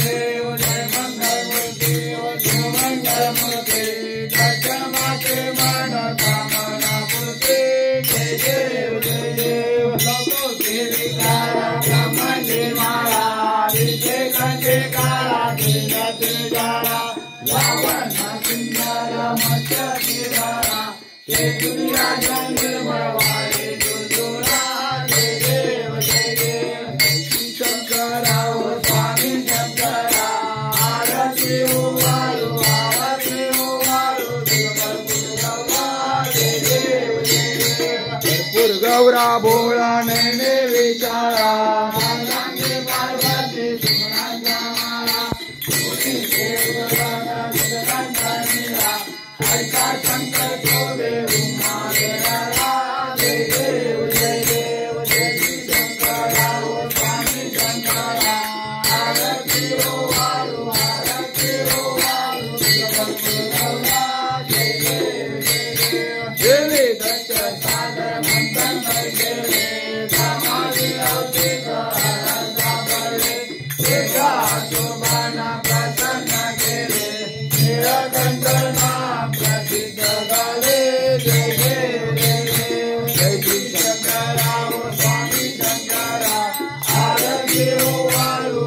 देव जय मंगल मूर्ति जय मंगल मूर्ति दक्षमाते मन कामना पूर्ति जय देव जय देव लोको के विकारा ब्रह्मण माला विजय कंठे काला दिनते जारा रावण सिंहारा मत्स्य दिवारा ये दुनिया जंगल मरवाए दुर्दुरा जय देव जय देव शंकरा ओ स्वामी शंकरा आरती हो वालु जय देव जय देव कर्पूर गौरा भोळा नैने विचारा मांगांगे पार्वती सुमनांचा माला कोटी देव राधा जगदांचा नीला ऐका शंकर शोभे उमादेवाला जय देव जय देव जय शंकरा ओ स्वामी शंकरा आरती हो वालु गौरा जय देव जय देव दत्त सागर मंथन केले समाधी लौकिक आनंदा पडले एका शोभाना प्रसन्न केले निरंतर नाम प्रसिद्ध झाले जय देव जय शंकरा ओ स्वामी शंकरा आरती हो वालु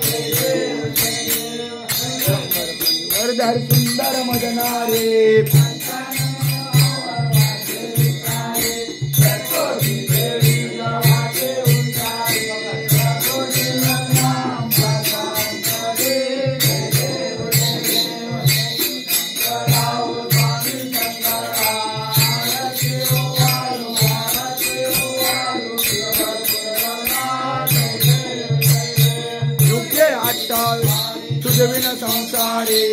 जय देव वरदार सुंदर मदनारे तुझे बिना संसारी